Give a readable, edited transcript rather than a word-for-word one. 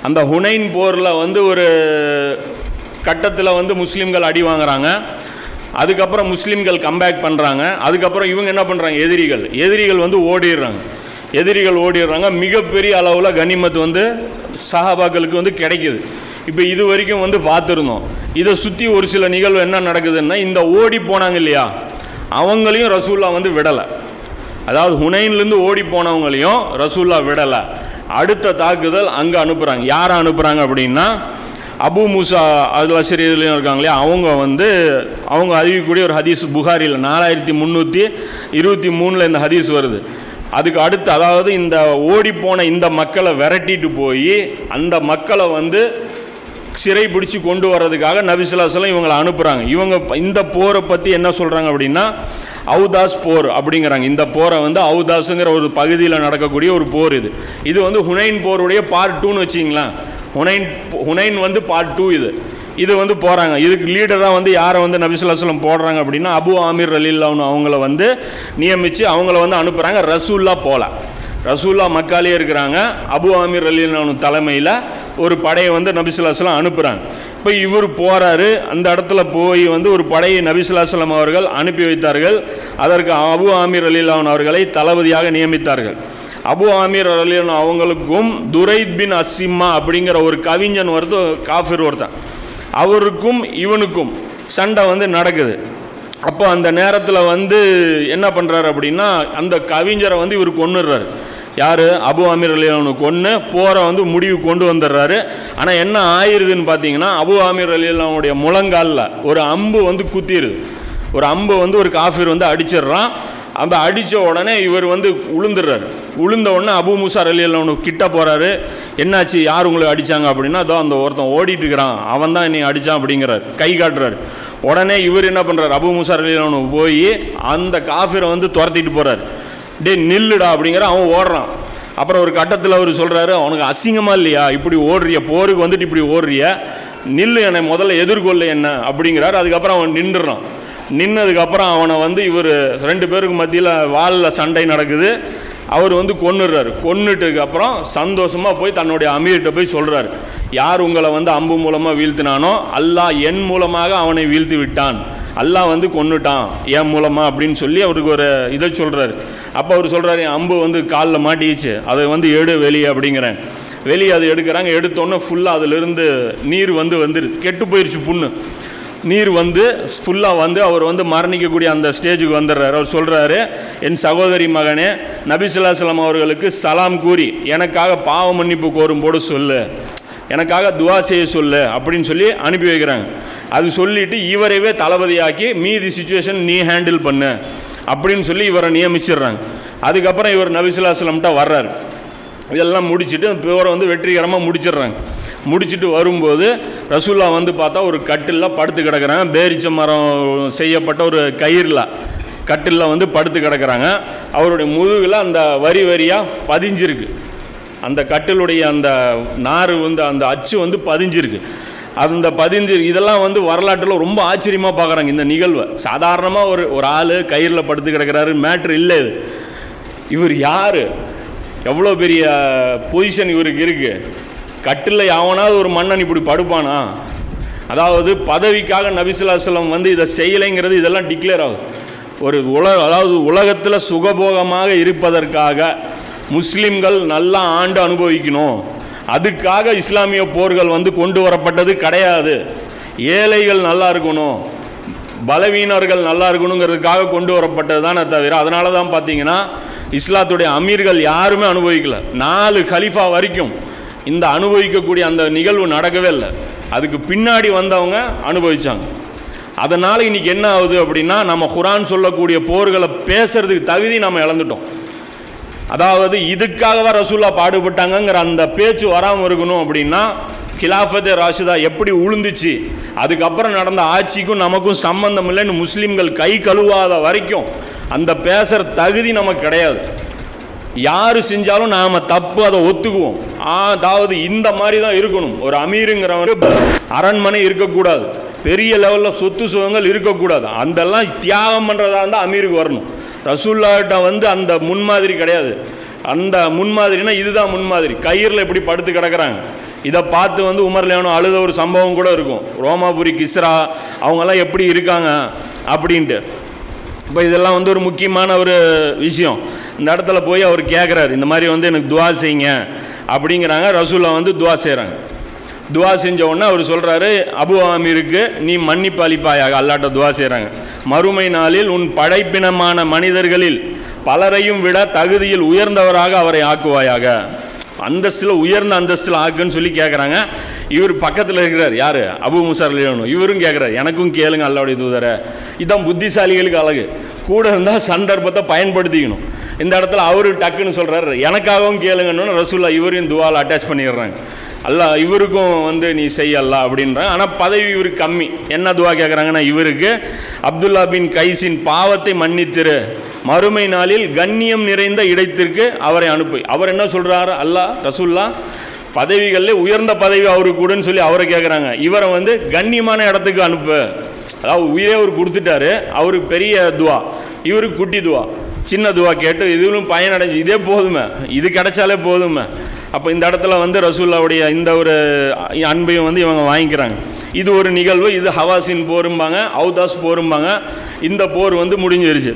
அந்த ஹுனைன் போரில் வந்து ஒரு கட்டத்தில் வந்து முஸ்லீம்கள் அடி வாங்குறாங்க. அதுக்கப்புறம் முஸ்லீம்கள் கம்பேக் பண்ணுறாங்க. அதுக்கப்புறம் இவங்க என்ன பண்ணுறாங்க, எதிரிகள் வந்து ஓடிடுறாங்க. மிகப்பெரிய அளவில் கனிமத் வந்து சஹாபாக்களுக்கு வந்து கிடைக்குது. இப்போ இது வரைக்கும் வந்து பார்த்துருந்தோம். இதை சுற்றி ஒரு சில நிகழ்வு என்ன நடக்குதுன்னா, இந்த ஓடி போனாங்க இல்லையா, அவங்களையும் ரசூல்லா வந்து விடலை. அதாவது ஹுனைன்லேருந்து ஓடி போனவங்களையும் ரசூல்லா விடலை. அடுத்த தாக்குதல் அங்கே அனுப்புகிறாங்க. யாரை அனுப்புகிறாங்க அப்படின்னா, அபு மூசா அல் அஷ்அரிலையும் இருக்காங்க இல்லையா, அவங்க அறிவிக்கக்கூடிய ஒரு ஹதீஸ் புகாரியில் 4323 இந்த ஹதீஸ் வருது. அதுக்கு அடுத்து, அதாவது இந்த ஓடிப்போன இந்த மக்களை விரட்டிட்டு போய் அந்த மக்களை வந்து சிறை பிடிச்சி கொண்டு வர்றதுக்காக நபி ஸல்லல்லாஹு அலைஹி வஸல்லம் இவங்களை அனுப்புகிறாங்க. இவங்க இந்த போரை பற்றி என்ன சொல்கிறாங்க அப்படின்னா, அவுதாஸ் போர் அப்படிங்கிறாங்க. இந்த போரை வந்து அவுதாஸுங்கிற ஒரு பகுதியில் நடக்கக்கூடிய ஒரு போர். இது வந்து ஹுனைன் போருடைய பார்ட் 2ன்னு வச்சிங்களேன். ஹுனைன் வந்து பார்ட் 2. இது வந்து போகிறாங்க. இதுக்கு லீடராக வந்து யாரை வந்து நபி ஸல்லல்லாஹு அலைஹி வஸல்லம் போடுறாங்க அப்படின்னா, அபு ஆமீர் ரலியல்லாஹு அன்ஹு அவங்கள வந்து நியமித்து அவங்கள வந்து அனுப்புகிறாங்க. ரசூல்லா மக்காலே இருக்கிறாங்க. அபு ஆமீர் ரலியல்லாஹு அன்ஹு தலைமையில் ஒரு படையை வந்து நபி ஸல்லல்லாஹு அலைஹி வஸல்லம் அனுப்புகிறாங்க. இப்போ இவர் போகிறாரு. அந்த இடத்துல போய் வந்து ஒரு படையை நபி ஸல்லல்லாஹு அலைஹி வஸல்லம் அவர்கள் அனுப்பி வைத்தார்கள். அதற்கு அபு ஆமீர் ரலியல்லாஹு அன்ஹு அவர்களை தளபதியாக நியமித்தார்கள். அபு ஆமீர் ரலியல்லாஹு அன்ஹு அவங்களுக்கும் துரைத் பின் அஸ்ஸிம்மா அப்படிங்கிற ஒரு கவிஞன் காஃபிர் ஒருத்தன், அவருக்கும் இவனுக்கும் சண்டை வந்து நடக்குது. அப்போ அந்த நேரத்தில் வந்து என்ன பண்ணுறாரு அப்படின்னா, அந்த கவிஞரை வந்து இவர் கொன்னுடுறாரு. யார், அபு ஆமீர் ரலியல்லாஹு அன்ஹு கொன்று போரை வந்து முடிவு கொண்டு வந்துடுறாரு. ஆனால் என்ன ஆயிடுதுன்னு பார்த்தீங்கன்னா, அபு ஆமீர் ரலியல்லாஹு அன்ஹுடைய முழங்காலில் ஒரு அம்பு வந்து குத்திடுது. ஒரு அம்பு வந்து ஒரு காஃபிர் வந்து அடிச்சிடுறான். அந்த அடித்த உடனே இவர் வந்து உளுந்துடுறாரு. உளுந்த உடனே அபு மூசா ரலியல்லாஹு அன்ஹு கிட்ட போகிறாரு. என்னாச்சு, யார் உங்களுக்கு அடித்தாங்க அப்படின்னா, அதோ அந்த ஒருத்தன் ஓடிட்டு இருக்கிறான், அவன் தான் என்னை அடித்தான் அப்படிங்கிறார், கை காட்டுறாரு. உடனே இவர் என்ன பண்ணுறாரு, அபு மூசா ரலியல்லாஹு அன்ஹு போய் அந்த காஃபிரை வந்து துரத்திட்டு போகிறார். டே நில்லுடா அப்படிங்கிற, அவன் ஓடுறான். அப்புறம் ஒரு கட்டத்தில் அவர் சொல்கிறாரு, அவனுக்கு அசிங்கமாக இல்லையா இப்படி ஓடுறிய, போருக்கு வந்துட்டு இப்படி ஓடுறிய, நில்லு, என்னை முதல்ல எதிர்கொள்ள என்ன அப்படிங்கிறார். அதுக்கப்புறம் அவன் நின்றுறான். நின்னதுக்கப்புறம் அவனை வந்து இவர் 2 பேருக்கு மத்தியில் வாலில் சண்டை நடக்குது. அவர் வந்து கொன்னுடுறாரு. கொன்னுட்டதுக்கப்புறம் சந்தோஷமாக போய் தன்னுடைய அமீர்கிட்ட போய் சொல்கிறார், யார் உங்களை வந்து அம்பு மூலமாக வீழ்த்தினானோ அல்லாஹ் என் மூலமாக அவனை வீழ்த்தி விட்டான், அல்லாஹ் வந்து கொன்னுட்டான் என் மூலமாக அப்படின்னு சொல்லி அவருக்கு ஒரு இதை சொல்கிறார். அப்போ அவர் சொல்கிறார், என் அம்பு வந்து காலில் மாட்டிச்சு, அதை வந்து எடு வெளியே அப்படிங்கிறேன். வெளியே அது எடுக்கிறாங்க. எடுத்தோன்னே ஃபுல்லாக அதிலிருந்து நீர் வந்துருது. கெட்டு போயிடுச்சு புண்ணு. நீர் வந்து ஃபுல்லாக வந்து அவர் வந்து மரணிக்கக்கூடிய அந்த ஸ்டேஜுக்கு வந்துடுறாரு. அவர் சொல்கிறாரு, என் சகோதரி மகனே, நபி ஸல்லல்லாஹு அலைஹி வஸல்லம் அவர்களுக்கு சலாம் கூறி எனக்காக பாவ மன்னிப்பு கோரும்போது சொல்லு, எனக்காக துவா செய்ய சொல்லு அப்படின்னு சொல்லி அனுப்பி வைக்கிறாங்க. அது சொல்லிவிட்டு இவரைவே தளபதியாக்கி மீதி சிச்சுவேஷன் நீ ஹேண்டில் பண்ணு அப்படின்னு சொல்லி இவரை நியமிச்சிடுறாங்க. அதுக்கப்புறம் இவர் நபி ஸல்லல்லாஹு அலைஹி வஸல்லம் வர்றாரு. இதெல்லாம் முடிச்சுட்டு போரை வந்து வெற்றிகரமாக முடிச்சிடுறாங்க. முடிச்சுட்டு வரும்போது ரசூல்லா வந்து பார்த்தா ஒரு கட்டிலில் படுத்து கிடக்கிறாங்க. பேரிச்ச மரம் செய்யப்பட்ட ஒரு கட்டிலில் வந்து படுத்து கிடக்கிறாங்க. அவருடைய முதுகில் அந்த வரியாக பதிஞ்சிருக்கு. அந்த கட்டிலுடைய அந்த நார் வந்து அந்த அச்சு வந்து பதிஞ்சிருக்கு. அந்த இதெல்லாம் வந்து வரலாற்றில் ரொம்ப ஆச்சரியமாக பார்க்குறாங்க இந்த நிகழ்வை. சாதாரணமாக ஒரு ஆள் கயிறில் படுத்து கிடக்கிறாரு, மேட்ரு இல்லை. இவர் யார், எவ்வளோ பெரிய பொசிஷன் இவருக்கு இருக்குது. கட்டில் எவனாவது ஒரு மன்னன் இப்படி படுப்பானா? அதாவது பதவிக்காக நபி ஸல்லல்லாஹு அலைஹி வஸல்லம் வந்து இதை செய்யலைங்கிறது இதெல்லாம் டிக்ளேர் ஆகுது. அதாவது உலகத்தில் சுகபோகமாக இருப்பதற்காக முஸ்லீம்கள் நல்லா ஆண்டு அனுபவிக்கணும், அதுக்காக இஸ்லாமிய போர்கள் வந்து கொண்டு வரப்பட்டது கிடையாது. ஏழைகள் நல்லா இருக்கணும், பலவீனர்கள் நல்லா இருக்கணுங்கிறதுக்காக கொண்டு வரப்பட்டது தானே தவிர, அதனால தான் பார்த்தீங்கன்னா இஸ்லாத்துடைய அமீர்கள் யாருமே அனுபவிக்கல. 4 கலீஃபா வரைக்கும் இந்த அனுபவிக்கக்கூடிய அந்த நிகழ்வு நடக்கவே இல்லை. அதுக்கு பின்னாடி வந்தவங்க அனுபவிச்சாங்க. அதனால் இன்றைக்கி என்ன ஆகுது அப்படின்னா, நம்ம குர்ஆன் சொல்லக்கூடிய போர்களை பேசுறதுக்கு தகுதி நம்ம இழந்துட்டோம். அதாவது இதுக்காகவா ரசூல்லா பாடுபட்டாங்கங்கிற அந்த பேச்சு வராமல் இருக்கணும் அப்படின்னா, கிலாஃபத் ராஷிதா எப்படி உளுந்துச்சு, அதுக்கப்புறம் நடந்த ஆட்சிக்கும் நமக்கும் சம்பந்தம் இல்லைன்னு முஸ்லீம்கள் கை கழுவாத வரைக்கும் அந்த பேசுகிற தகுதி நமக்கு கிடையாது. யார் செஞ்சாலும் நாம் தப்பு, அதை ஒத்துக்குவோம். அதாவது இந்த மாதிரி தான் இருக்கணும். ஒரு அமீருங்கிறவரு அரண்மனை இருக்கக்கூடாது, பெரிய லெவலில் சொத்து சுகங்கள் இருக்கக்கூடாது. அதெல்லாம் தியாகம் பண்ணுறதா இருந்தால் அமீருக்கு வரணும். ரசூல்லாட்ட வந்து அந்த முன்மாதிரி கிடையாது. அந்த முன்மாதிரினா இதுதான் முன்மாதிரி. கயிறில் எப்படி படுத்து கிடக்கிறாங்க, இதை பார்த்து வந்து உமர் லியானோ அழுத ஒரு சம்பவம் கூட இருக்கும். ரோமாபுரி கிஸ்ரா அவங்கெல்லாம் எப்படி இருக்காங்க அப்படின்ட்டு. இப்போ இதெல்லாம் வந்து ஒரு முக்கியமான ஒரு விஷயம். இந்த இடத்துல போய் அவர் கேட்குறாரு, இந்த மாதிரி வந்து எனக்கு துவா செய்யுங்க அப்படிங்கிறாங்க. ரசூல்லா வந்து துவா செய்கிறாங்க. துவா செஞ்ச உடனே அவர் சொல்கிறாரு, அபு ஆமீருக்கு நீ மன்னிப்பு அளிப்பாயாக. அல்லாட்ட துவா செய்கிறாங்க, மறுமை நாளில் உன் படைப்பினமான மனிதர்களில் பலரையும் விட தகுதியில் உயர்ந்தவராக அவரை ஆக்குவாயாக. அந்தஸ்தில் உயர்ந்த அந்தஸ்தில் ஆக்குன்னு சொல்லி கேட்குறாங்க. இவர் பக்கத்தில் இருக்கிறார், யார்? அபு மூஸா ரலியல்லாஹு அன்ஹு. இவரும் கேட்குறாரு, எனக்கும் கேளுங்க அல்லாஹ்வுடைய தூதரை. இதான் புத்திசாலிகளுக்கு அழகு, கூட இருந்தால் சந்தர்ப்பத்தை பயன்படுத்திக்கணும். இந்த இடத்துல அவரு டக்குன்னு சொல்கிறாரு, எனக்காகவும் கேளுங்கன்னு ரசூல்லா இவரையும் துவாவில் அட்டாச் பண்ணிடுறாங்க. அல்லாஹ் இவருக்கும் வந்து நீ செய்யலாம் அப்படின்றாங்க. ஆனால் பதவி இவருக்கு கம்மி. என்ன துவா கேட்குறாங்கன்னா, இவருக்கு அப்துல்லா பின் கைஸின் பாவத்தை மன்னித்திரு, மறுமை நாளில் கண்ணியம் நிறைந்த இடத்திற்கு அவரை அனுப்பு. அவர் என்ன சொல்கிறாரு? அல்லாஹ் ரசூல்லா பதவிகளில் உயர்ந்த பதவி அவருக்கு கூடன்னு சொல்லி அவரை கேட்குறாங்க. இவரை வந்து கண்ணியமான இடத்துக்கு அனுப்பு. அதாவது உயிரே அவர் கொடுத்துட்டாரு, அவருக்கு பெரிய துவா, இவருக்கு குட்டி துவா, சின்ன துவா கேட்டு இதுவும் பயனடைஞ்சு இதே போதுமே, இது கிடைச்சாலே போதுமே. அப்போ இந்த இடத்துல வந்து ரசூல்லாவுடைய இந்த ஒரு அன்பையும் வந்து இவங்க வாங்கிக்கிறாங்க. இது ஒரு நிகழ்வு. இது ஹவாசின் போரும்பாங்க, அவுதாஸ் போரும்பாங்க. இந்த போர் வந்து முடிஞ்சிருச்சு.